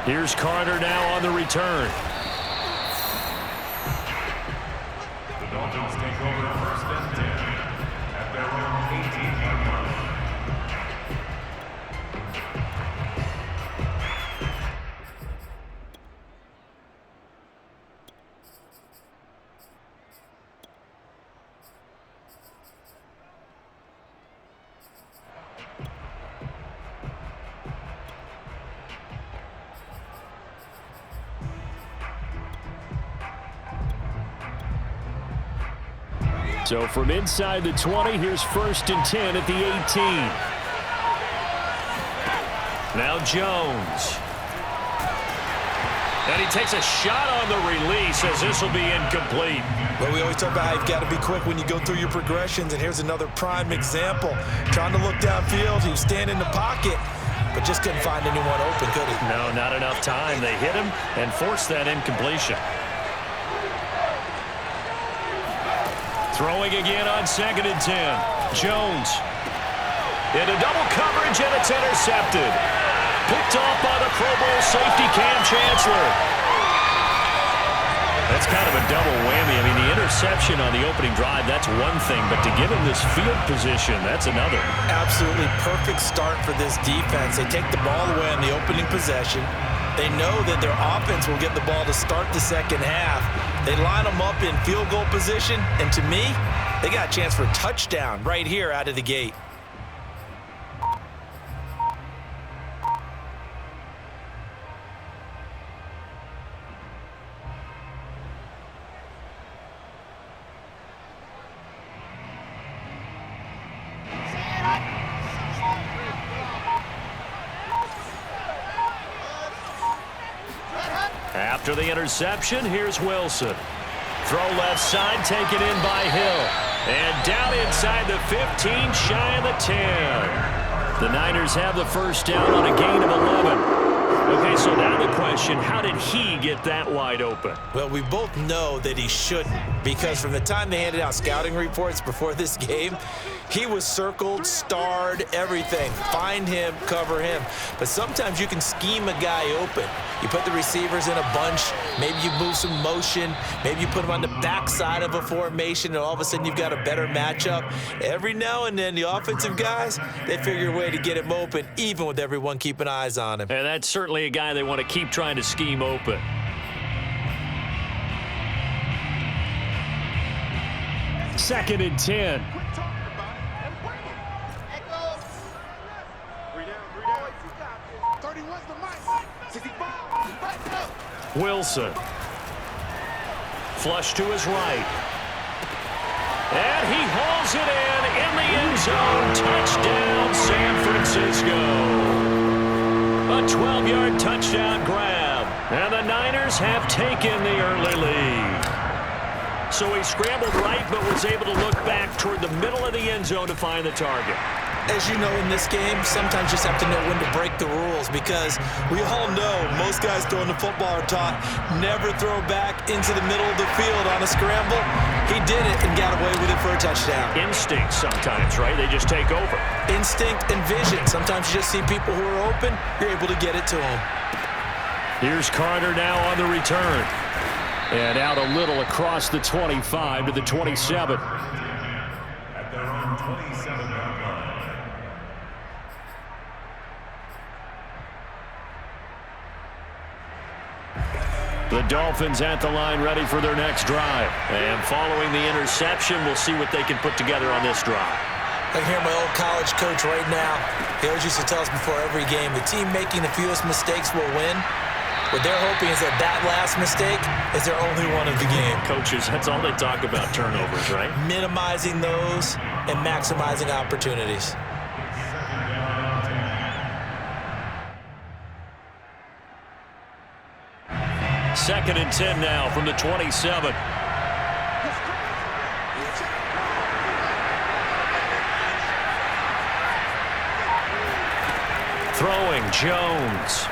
Here's Carter now on the return. The Dolphins take over first and 10 at their own 18-yard line. So from inside the 20, here's first and 10 at the 18. Now Jones. And he takes a shot on the release as this will be incomplete. Well, we always talk about how you've got to be quick when you go through your progressions, and here's another prime example. Trying to look downfield, he was standing in the pocket, but just couldn't find anyone open, could he? No, not enough time. They hit him and forced that incompletion. Throwing again on second and 10. Jones. Into double coverage, and it's intercepted. Picked off by the Pro Bowl safety Cam Chancellor. That's kind of a double whammy. I mean, the interception on the opening drive, that's one thing, but to give him this field position, that's another. Absolutely perfect start for this defense. They take the ball away on the opening possession. They know that their offense will get the ball to start the second half. They line them up in field goal position, and to me, they got a chance for a touchdown right here out of the gate. After the interception, here's Wilson. Throw left side, taken in by Hill. And down inside the 15, shy of the 10. The Niners have the first down on a gain of 11. Okay, so now the question, how did he get that wide open? Well, we both know that he shouldn't, because from the time they handed out scouting reports before this game, he was circled, starred, everything. Find him, cover him. But sometimes you can scheme a guy open. You put the receivers in a bunch. Maybe you move some motion. Maybe you put them on the backside of a formation, and all of a sudden you've got a better matchup. Every now and then, the offensive guys, they figure a way to get him open, even with everyone keeping eyes on him. And that's certainly a guy they want to keep trying to scheme open. Second and 10. Wilson. Flush to his right. And he hauls it in the end zone. Touchdown, San Francisco. A 12-yard touchdown grab. And the Niners have taken the early lead. So he scrambled right, but was able to look back toward the middle of the end zone to find the target. As you know, in this game, sometimes you just have to know when to break the rules, because we all know most guys throwing the football are taught never throw back into the middle of the field on a scramble. He did it and got away with it for a touchdown. Instinct sometimes, right? They just take over. Instinct and vision. Sometimes you just see people who are open, you're able to get it to them. Here's Carter now on the return. And out a little across the 25 to the 27. At their own 27-yard line. The Dolphins at the line, ready for their next drive. And following the interception, we'll see what they can put together on this drive. I can hear my old college coach right now. He always used to tell us before every game, the team making the fewest mistakes will win. What they're hoping is that last mistake is their only one of the game. Coaches, that's all they talk about, turnovers, right? Minimizing those and maximizing opportunities. Second and 10 now from the 27. Throwing, Jones.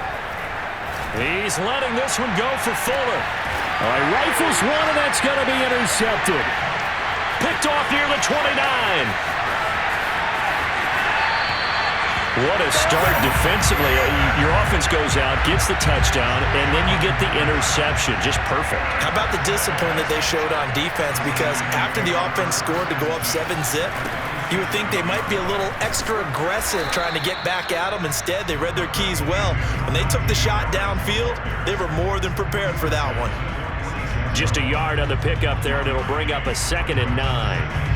He's letting this one go for Fuller. All right, rifles one, and that's going to be intercepted. Picked off near the 29. What a start defensively. Your offense goes out, gets the touchdown, and then you get the interception. Just perfect. How about the discipline that they showed on defense? Because after the offense scored to go up 7-zip, you would think they might be a little extra aggressive trying to get back at them. Instead, they read their keys well. When they took the shot downfield, they were more than prepared for that one. Just a yard on the pickup there, and it'll bring up a 2nd and 9.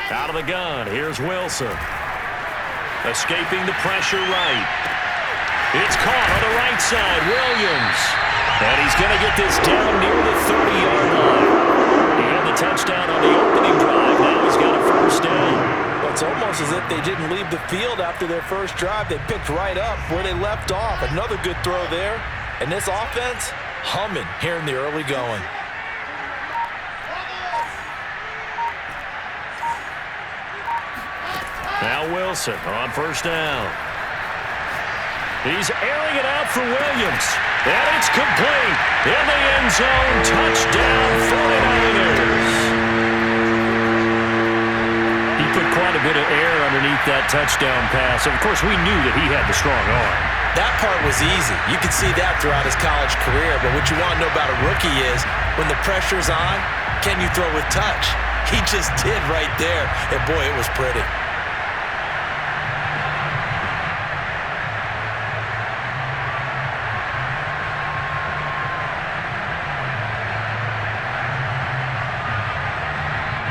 Out of the gun, here's Wilson. Escaping the pressure right. It's caught on the right side, Williams. And he's going to get this down near the 30-yard line. He had the touchdown on the opening drive. Now he's got a first down. Well, it's almost as if they didn't leave the field after their first drive. They picked right up where they left off. Another good throw there. And this offense, humming here in the early going. Now Wilson on first down. He's airing it out for Williams. And it's complete. In the end zone, touchdown 49ers. He put quite a bit of air underneath that touchdown pass. And of course, we knew that he had the strong arm. That part was easy. You could see that throughout his college career. But what you want to know about a rookie is when the pressure's on, can you throw with touch? He just did right there. And boy, it was pretty.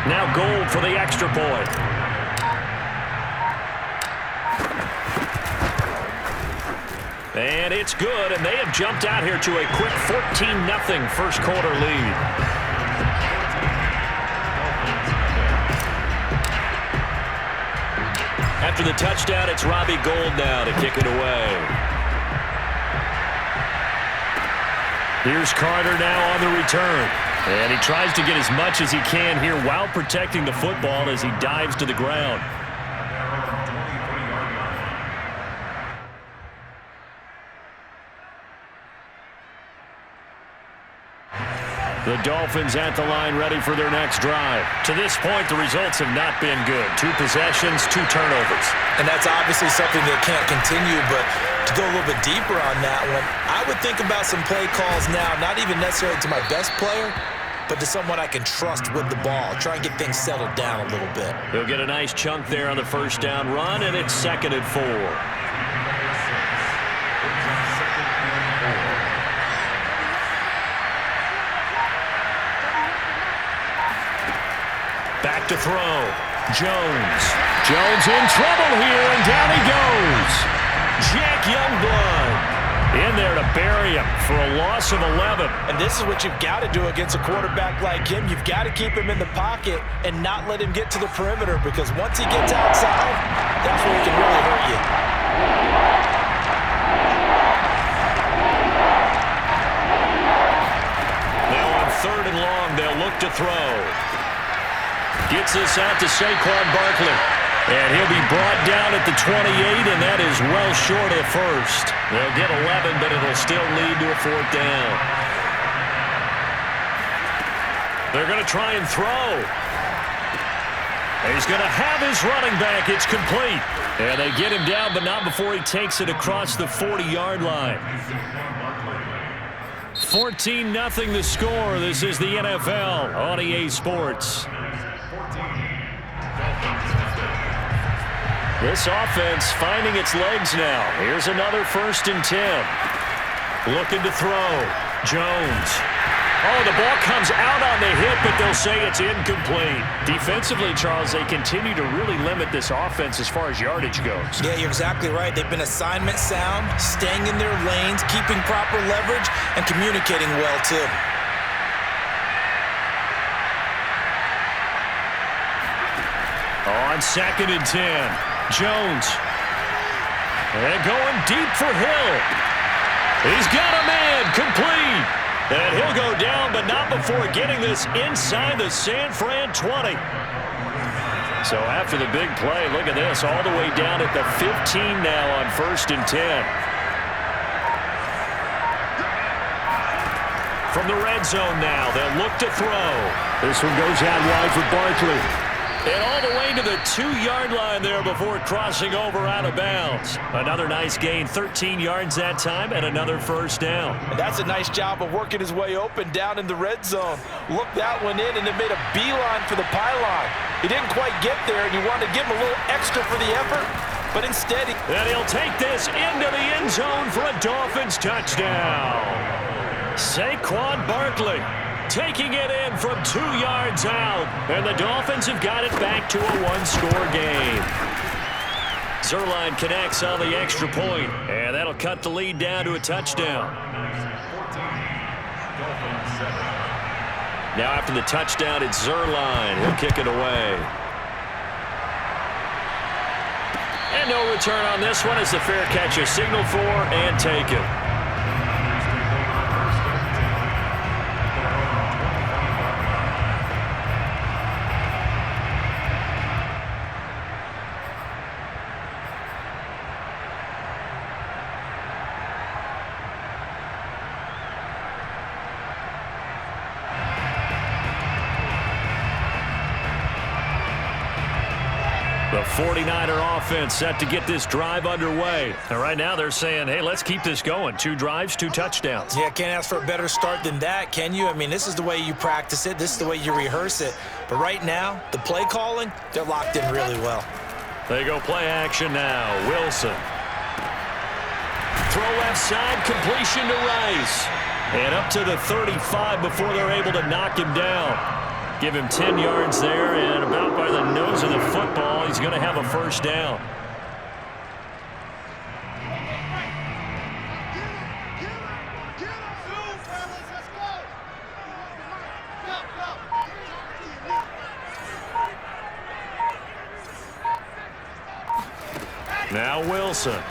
Now Gold for the extra point. And it's good, and they have jumped out here to a quick 14-0 first quarter lead. After the touchdown, it's Robbie Gould now to kick it away. Here's Carter now on the return. And he tries to get as much as he can here while protecting the football as he dives to the ground. The Dolphins at the line ready for their next drive. To this point, the results have not been good. 2 possessions, 2 turnovers. And that's obviously something that can't continue, but to go a little bit deeper on that one, I would think about some play calls now, not even necessarily to my best player, but to someone I can trust with the ball. Try and get things settled down a little bit. He'll get a nice chunk there on the first down run, and it's 2nd and 4. Back to throw. Jones. Jones in trouble here, and down he goes. Jack Youngblood in there to bury him for a loss of 11. And this is what you've got to do against a quarterback like him. You've got to keep him in the pocket and not let him get to the perimeter, because once he gets outside, that's where he can really hurt you. Now on 3rd and long, they'll look to throw. Gets this out to Saquon Barkley. And he'll be brought down at the 28, and that is well short of the first. They'll get 11, but it'll still lead to a 4th down. They're going to try and throw. He's going to have his running back. It's complete. And they get him down, but not before he takes it across the 40-yard line. 14-0 the score. This is the NFL on EA Sports. This offense finding its legs now. Here's another 1st and 10. Looking to throw. Jones. Oh, the ball comes out on the hit, but they'll say it's incomplete. Defensively, Charles, they continue to really limit this offense as far as yardage goes. Yeah, you're exactly right. They've been assignment sound, staying in their lanes, keeping proper leverage, and communicating well, too. On 2nd and 10. Jones. And going deep for Hill. He's got a man. Complete. And he'll go down, but not before getting this inside the San Fran 20. So after the big play, look at this, all the way down at the 15 now on 1st and 10. From the red zone now, they'll look to throw. This one goes out wide for Barkley. And all the way to the 2-yard line there before crossing over out of bounds. Another nice gain, 13 yards that time, and another first down. And that's a nice job of working his way open down in the red zone. Looked that one in and it made a beeline for the pylon. He didn't quite get there, and you wanted to give him a little extra for the effort, but instead and he'll take this into the end zone for a Dolphins touchdown. Saquon Barkley taking it in from 2 yards out, and the Dolphins have got it back to a 1-score game. Zuerlein connects on the extra point, and that'll cut the lead down to a touchdown. Now after the touchdown, it's Zuerlein. He'll kick it away. And no return on this one as the fair catch is signaled for and taken. The 49er offense set to get this drive underway. And right now they're saying, hey, let's keep this going. 2 drives, 2 touchdowns. Yeah, can't ask for a better start than that, can you? I mean, this is the way you practice it. This is the way you rehearse it. But right now, the play calling, they're locked in really well. They go play action now. Wilson. Throw left side, completion to Rice. And up to the 35 before they're able to knock him down. Give him 10 yards there, and about by the nose of the football, he's going to have a first down. Now Wilson.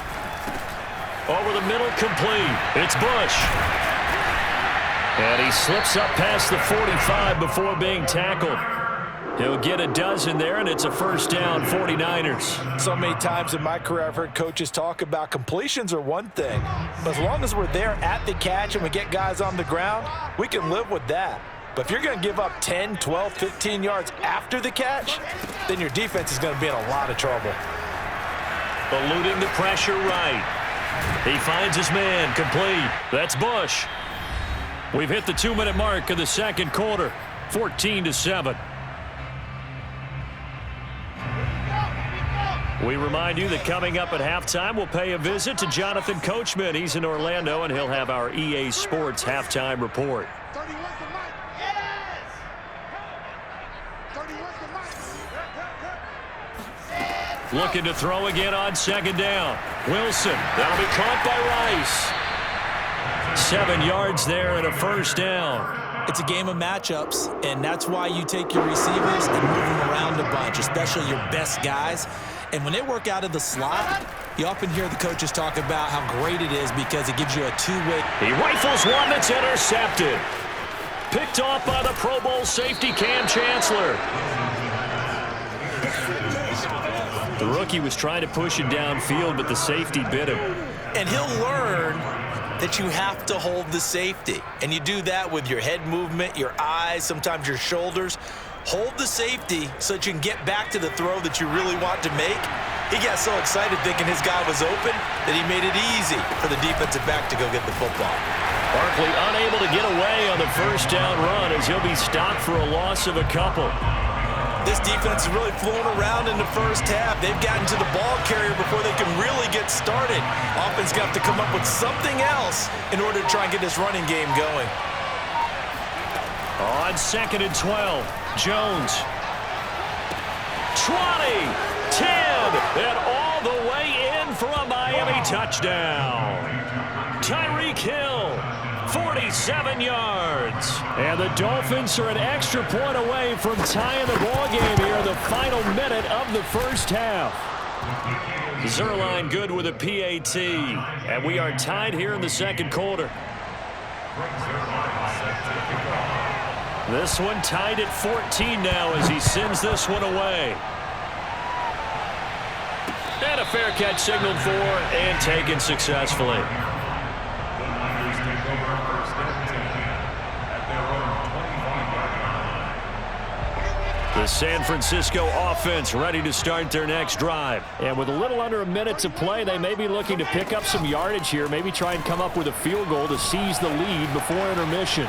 Over the middle, complete. It's Bush. And he slips up past the 45 before being tackled. He'll get a dozen there, and it's a first down, 49ers. So many times in my career I've heard coaches talk about completions are one thing, but as long as we're there at the catch and we get guys on the ground, we can live with that. But if you're going to give up 10, 12, 15 yards after the catch, then your defense is going to be in a lot of trouble. Eluding the pressure right. He finds his man, complete. That's Bush. We've hit the 2-minute mark of the second quarter, 14-7. We remind you that coming up at halftime, we'll pay a visit to Jonathan Coachman. He's in Orlando, and he'll have our EA Sports halftime report. Looking to throw again on second down. Wilson, that'll be caught by Rice. 7 yards there and a first down. It's a game of matchups, and that's why you take your receivers and move them around a bunch, especially your best guys. And when they work out of the slot, you often hear the coaches talk about how great it is because it gives you a two-way. He rifles one that's intercepted. Picked off by the Pro Bowl safety Cam Chancellor. The rookie was trying to push it downfield, but the safety bit him. And he'll learn that you have to hold the safety. And you do that with your head movement, your eyes, sometimes your shoulders. Hold the safety so that you can get back to the throw that you really want to make. He got so excited thinking his guy was open that he made it easy for the defensive back to go get the football. Barkley unable to get away on the first down run as he'll be stopped for a loss of a couple. This defense is really flown around in the first half. They've gotten to the ball carrier before they can really get started. Offense got to come up with something else in order to try and get this running game going. On 2nd and 12, Jones. 20, 10, and all the way in for a Miami touchdown. Tyreek Hill, 47 yards. And the Dolphins are an extra point away from tying the ball game here in the final minute of the first half. Zuerlein good with a PAT. And we are tied here in the second quarter. This one tied at 14 now as he sends this one away. And a fair catch signaled for and taken successfully. The Niners take over first and 10 at their own 25-yard line. The San Francisco offense ready to start their next drive. And with a little under a minute to play, they may be looking to pick up some yardage here, maybe try and come up with a field goal to seize the lead before intermission.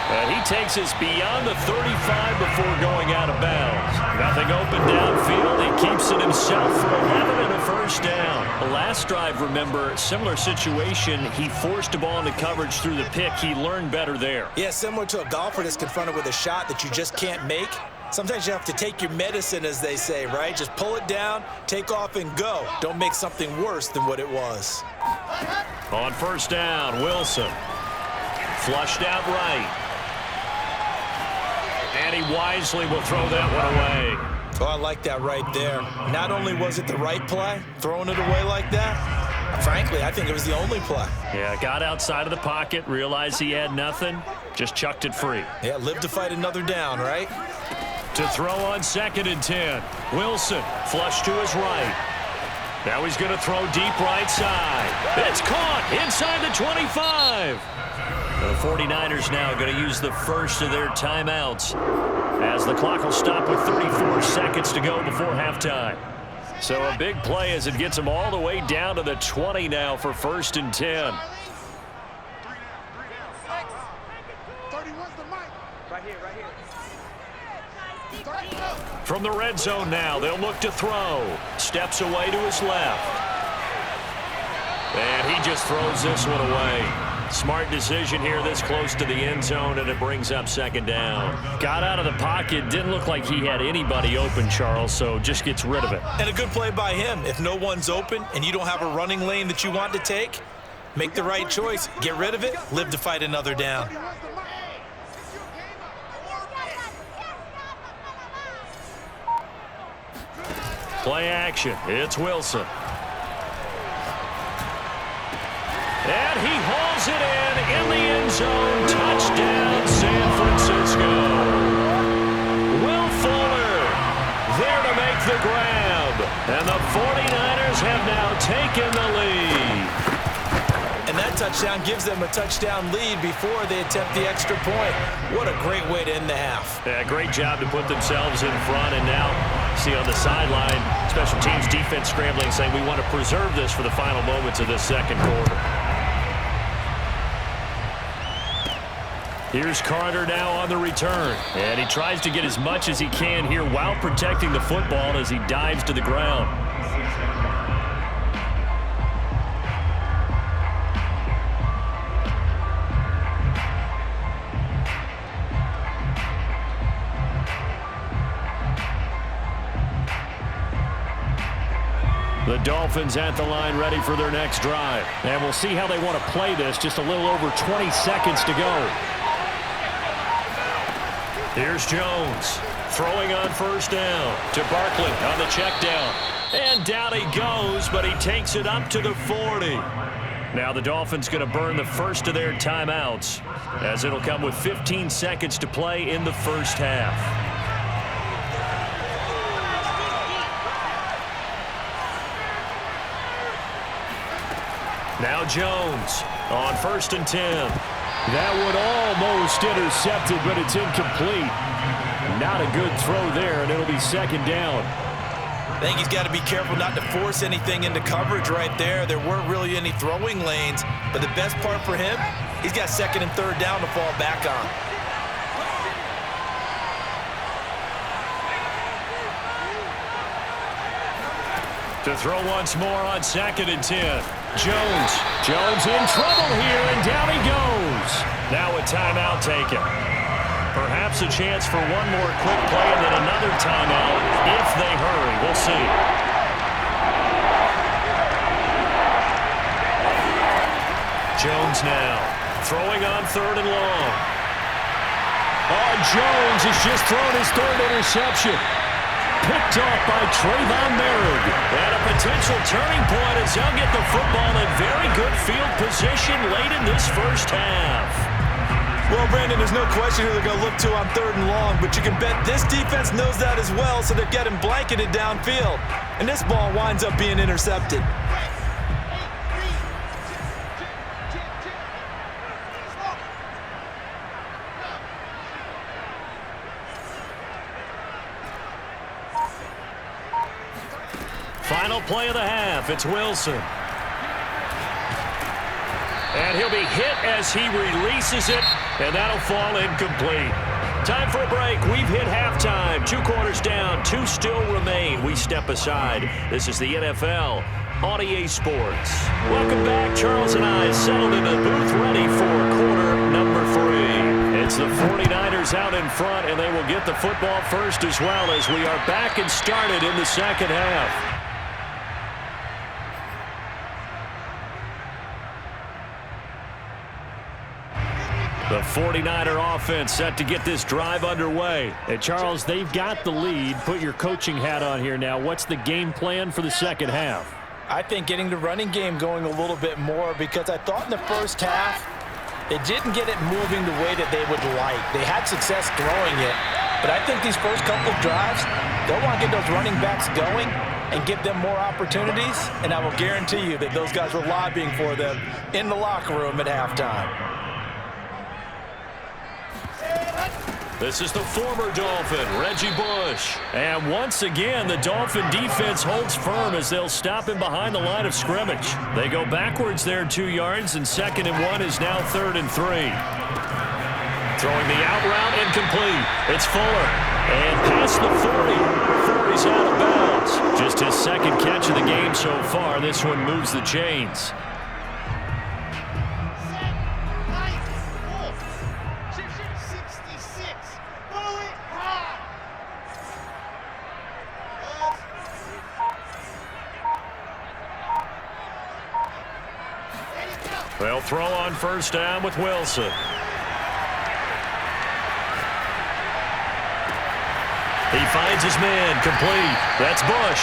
And he takes us beyond the 35 before going out of bounds. Nothing open downfield. He keeps it himself for 11 and a first down. The last drive, remember, similar situation. He forced a ball into coverage through the pick. He learned better there. Yeah, similar to a golfer that's confronted with a shot that you just can't make. Sometimes you have to take your medicine, as they say, right? Just pull it down, take off, and go. Don't make something worse than what it was. On first down, Wilson. Flushed out right. And he wisely will throw that one away. Oh, I like that right there. Not only was it the right play, throwing it away like that, frankly, I think it was the only play. Yeah, got outside of the pocket, realized he had nothing, just chucked it free. Yeah, live to fight another down, right? To throw on 2nd and 10. Wilson, flush to his right. Now he's going to throw deep right side. It's caught inside the 25. The 49ers now going to use the first of their timeouts as the clock will stop with 34 seconds to go before halftime. So a big play as it gets them all the way down to the 20 now for 1st and 10. From the red zone now, they'll look to throw. Steps away to his left. And he just throws this one away. Smart decision here this close to the end zone, and it brings up 2nd down. Got out of the pocket, didn't look like he had anybody open, Charles, so just gets rid of it. And a good play by him. If no one's open and you don't have a running lane that you want to take, make the right choice, get rid of it, live to fight another down. Play action. It's Wilson. And he hauls it in the end zone. Touchdown, San Francisco. Will Fuller there to make the grab. And the 49ers have now taken the lead. And that touchdown gives them a touchdown lead before they attempt the extra point. What a great way to end the half. Yeah, great job to put themselves in front. And now, see on the sideline, special teams defense scrambling, saying we want to preserve this for the final moments of this second quarter. Here's Carter now on the return. And he tries to get as much as he can here while protecting the football as he dives to the ground. The Dolphins at the line ready for their next drive. And we'll see how they want to play this. Just a little over 20 seconds to go. Here's Jones throwing on first down to Barkley on the check down. And down he goes, but he takes it up to the 40. Now the Dolphins going to burn the first of their timeouts as it'll come with 15 seconds to play in the first half. Now Jones on 1st and 10. That one almost intercepted, but it's incomplete. Not a good throw there, and it'll be 2nd down. I think he's got to be careful not to force anything into coverage right there. There weren't really any throwing lanes, but the best part for him, he's got 2nd and 3rd down to fall back on. To throw once more on 2nd and 10. Jones in trouble here, and down he goes. Now a timeout taken. Perhaps a chance for one more quick play and then another timeout if they hurry. We'll see. Jones now throwing on 3rd and long. Oh, Jones has just thrown his 3rd interception. picked off by Trayvon Merritt. And a potential turning point as they'll get the football in very good field position late in this first half. Well, Brandon, there's no question who they're going to look to on 3rd and long, but you can bet this defense knows that as well, so they're getting blanketed downfield. And this ball winds up being intercepted. Final play of the half. It's Wilson. And he'll be hit as he releases it, and that'll fall incomplete. Time for a break. We've hit halftime. 2 quarters down, 2 still remain. We step aside. This is the NFL on EA Sports. Welcome back. Charles and I settled in the booth ready for quarter number 3. It's the 49ers out in front, and they will get the football first as well as we are back and started in the second half. The 49er offense set to get this drive underway. And Charles, they've got the lead. Put your coaching hat on here now. What's the game plan for the second half? I think getting the running game going a little bit more, because I thought in the first half it didn't get it moving the way that they would like. They had success throwing it, but I think these first couple of drives, they'll want to get those running backs going and give them more opportunities, and I will guarantee you that those guys were lobbying for them in the locker room at halftime. This is the former Dolphin, Reggie Bush. And once again, the Dolphin defense holds firm as they'll stop him behind the line of scrimmage. They go backwards there 2 yards, and 2nd and 1 is now 3rd and 3. Throwing the out route incomplete. It's Fuller. And past the 40. 40's out of bounds. Just his 2nd catch of the game so far. This one moves the chains. They'll throw on 1st down with Wilson. He finds his man, complete. That's Bush.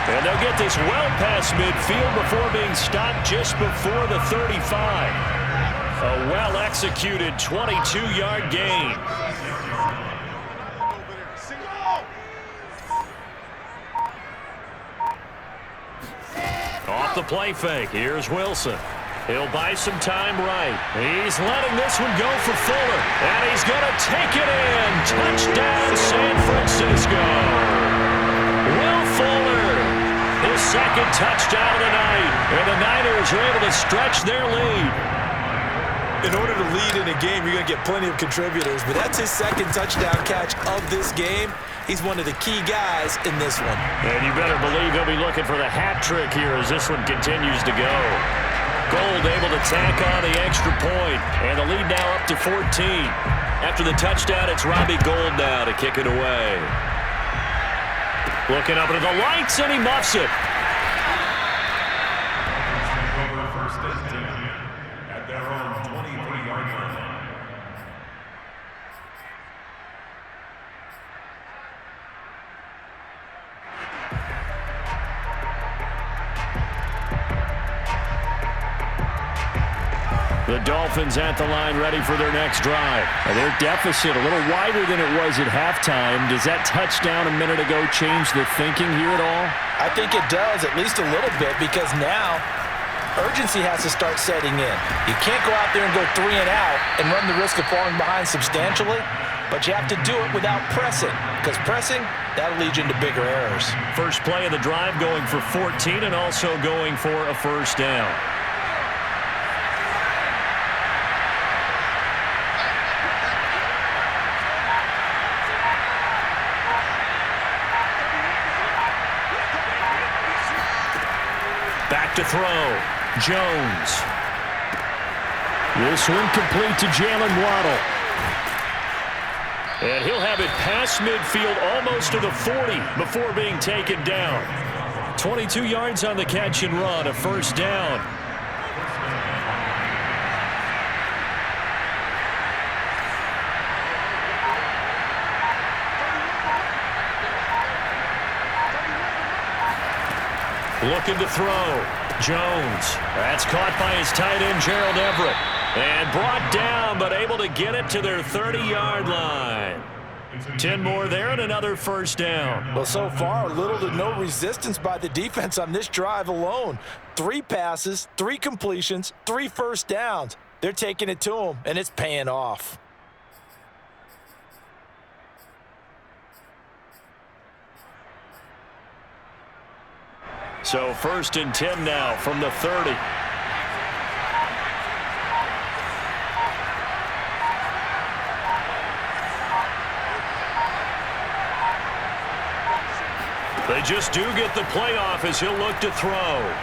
And they'll get this well past midfield before being stopped just before the 35. A well-executed 22-yard gain. Off the play fake, here's Wilson. He'll buy some time right. He's letting this one go for Fuller. And he's going to take it in. Touchdown, San Francisco. Will Fuller, his 2nd touchdown of the night. And the Niners are able to stretch their lead. In order to lead in a game, you're going to get plenty of contributors, but that's his 2nd touchdown catch of this game. He's one of the key guys in this one. And you better believe he'll be looking for the hat trick here as this one continues to go. Gold able to tack on the extra point, and the lead now up to 14. After the touchdown, it's Robbie Gould now to kick it away. Looking up into the lights, and he muffs it. Over 1st and 10 at their own 23-yard line. The Dolphins at the line ready for their next drive. Their deficit a little wider than it was at halftime. Does that touchdown a minute ago change the thinking here at all? I think it does, at least a little bit, because now urgency has to start setting in. You can't go out there and go 3 and out and run the risk of falling behind substantially, but you have to do it without pressing, because pressing, that'll lead you into bigger errors. First play of the drive going for 14 and also going for a 1st down. Back to throw. Jones. This one complete to Jalen Waddle. And he'll have it past midfield almost to the 40 before being taken down. 22 yards on the catch and run, a 1st down. Looking to throw. Jones. That's caught by his tight end, Gerald Everett. And brought down, but able to get it to their 30-yard line. 10 more there and another first down. Well, so far, little to no resistance by the defense on this drive alone. 3 passes, 3 completions, 3 first downs. They're taking it to them, and it's paying off. So 1st and 10 now from the 30. They just do get the playoff as he'll look to throw.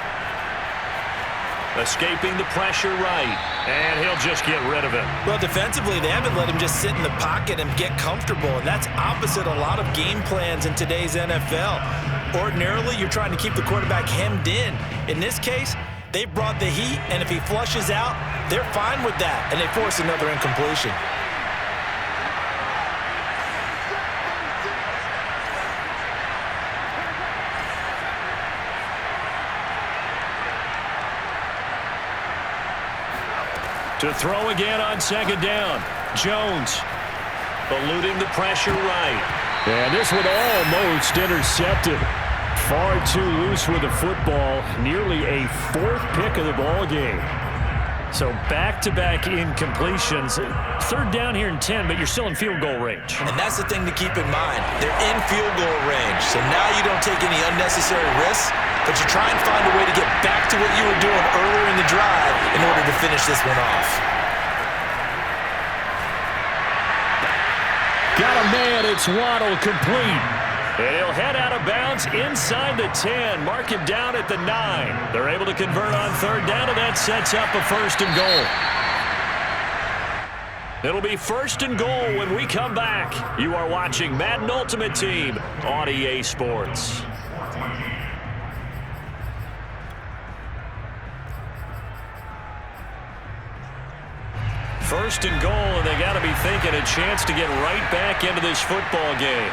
Escaping the pressure right, and he'll just get rid of it. Well, defensively, they haven't let him just sit in the pocket and get comfortable, and that's opposite a lot of game plans in today's NFL. Ordinarily, you're trying to keep the quarterback hemmed in. In this case, they brought the heat, and if he flushes out, they're fine with that, and they force another incompletion. To throw again on 2nd down. Jones eluding the pressure right. And this one almost intercepted. Far too loose with the football. Nearly a 4th pick of the ball game. So back-to-back incompletions. 3rd down here in 10, but you're still in field goal range. And that's the thing to keep in mind. They're in field goal range. So now you don't take any unnecessary risks, but you try and find a way to get back to what you were doing earlier in the drive in order to finish this one off. Got a man. It's Waddle, complete. And he'll head out of bounds inside the 10. Mark him down at the 9. They're able to convert on 3rd down, and that sets up a 1st and goal. It'll be 1st and goal when we come back. You are watching Madden Ultimate Team on EA Sports. First and goal, and they got to be thinking a chance to get right back into this football game.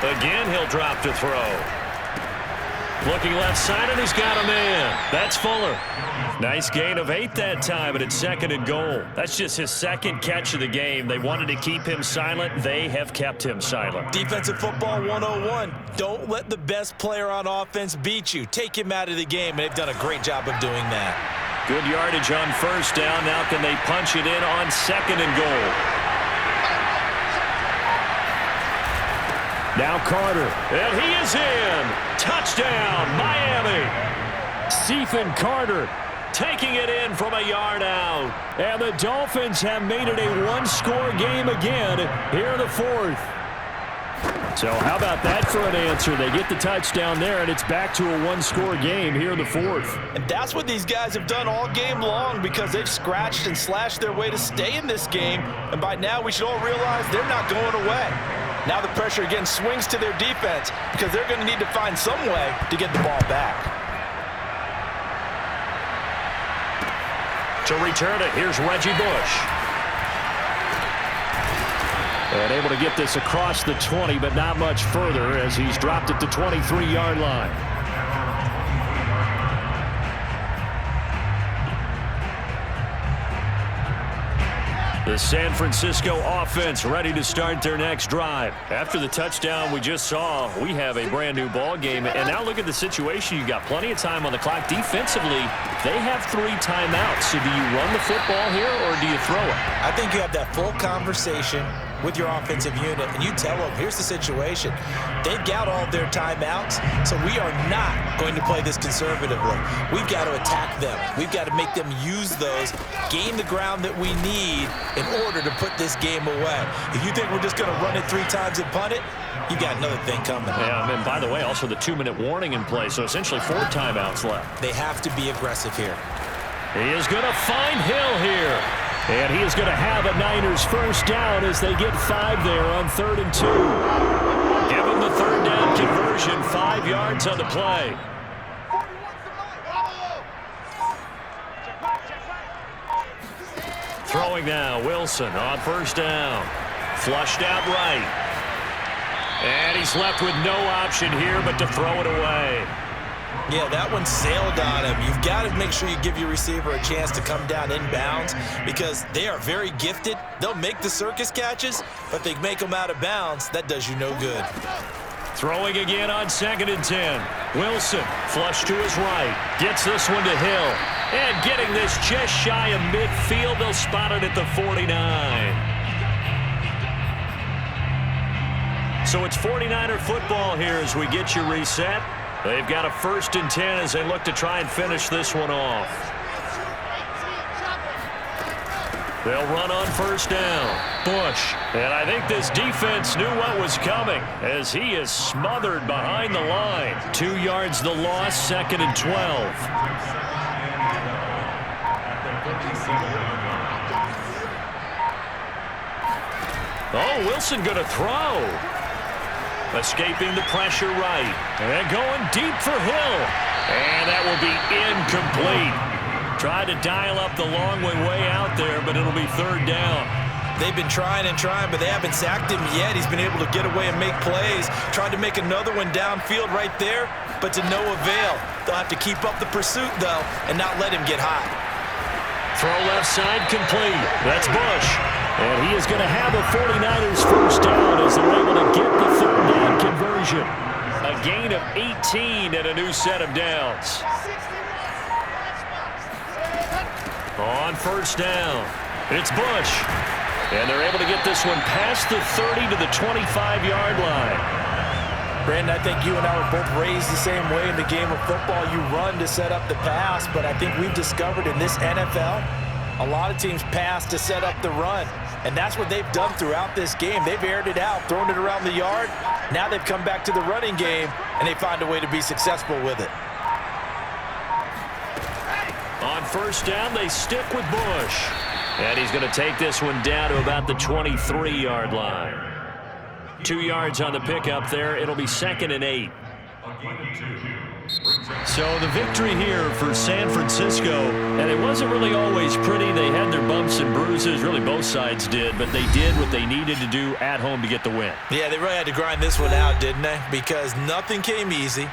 Again, he'll drop to throw. Looking left side, and he's got a man. That's Fuller. Nice gain of 8 that time, and it's 2nd and goal. That's just his 2nd catch of the game. They wanted to keep him silent. They have kept him silent. Defensive football 101. Don't let the best player on offense beat you. Take him out of the game, and they've done a great job of doing that. Good yardage on 1st down. Now can they punch it in on 2nd and goal? Now Carter. And he is in. Touchdown, Miami. Stephen Carter taking it in from a yard out. And the Dolphins have made it a 1-score game again here in the 4th. So how about that for an answer? They get the touchdown there, and it's back to a 1-score game here in the 4th. And that's what these guys have done all game long because they've scratched and slashed their way to stay in this game. And by now, we should all realize they're not going away. Now the pressure again swings to their defense because they're going to need to find some way to get the ball back. To return it, here's Reggie Bush. And able to get this across the 20, but not much further as he's dropped it to 23-yard line. The San Francisco offense ready to start their next drive. After the touchdown we just saw, we have a brand new ball game. And now look at the situation. You've got plenty of time on the clock. Defensively, they have 3 timeouts. So do you run the football here or do you throw it? I think you have that full conversation with your offensive unit, and you tell them, here's the situation. They've got all their timeouts, so we are not going to play this conservatively. We've got to attack them. We've got to make them use those, gain the ground that we need in order to put this game away. If you think we're just going to run it 3 times and punt it, you got another thing coming. Yeah, and by the way, also the 2-minute warning in play, so essentially 4 timeouts left. They have to be aggressive here. He is going to find Hill here. And he is going to have a Niners first down as they get 5 there on 3rd and 2. Give him the 3rd down conversion, 5 yards on the play. Throwing now, Wilson on first down. Flushed out right. And he's left with no option here but to throw it away. Yeah, that one sailed on him. You've got to make sure you give your receiver a chance to come down inbounds because they are very gifted. They'll make the circus catches, but they make them out of bounds. That does you no good. Throwing again on 2nd and 10. Wilson flush to his right. Gets this one to Hill. And getting this just shy of midfield. They'll spot it at the 49. So it's 49er football here as we get you reset. They've got a 1st and 10 as they look to try and finish this one off. They'll run on first down. Bush. And I think this defense knew what was coming as he is smothered behind the line. 2 yards the loss, 2nd and 12. Oh, Wilson going to throw. Escaping the pressure right. And going deep for Hill. And that will be incomplete. Tried to dial up the long way out there, but it'll be 3rd down. They've been trying and trying, but they haven't sacked him yet. He's been able to get away and make plays. Tried to make another one downfield right there, but to no avail. They'll have to keep up the pursuit, though, and not let him get hot. Throw left side complete. That's Bush. And he is going to have a 49ers 1st down as they're able to get the 3rd down conversion. A gain of 18 and a new set of downs. On 1st down, it's Bush. And they're able to get this one past the 30 to the 25-yard line. Brandon, I think you and I were both raised the same way in the game of football. You run to set up the pass, but I think we've discovered in this NFL, a lot of teams pass to set up the run. And that's what they've done throughout this game. They've aired it out, thrown it around the yard. Now they've come back to the running game, and they find a way to be successful with it. On 1st down, they stick with Bush. And he's going to take this one down to about the 23-yard line. 2 yards on the pickup there. It'll be 2nd and 8. So the victory here for San Francisco, and it wasn't really always pretty. They had their bumps and bruises. Really, both sides did, but they did what they needed to do at home to get the win. Yeah, they really had to grind this one out, didn't they? Because nothing came easy.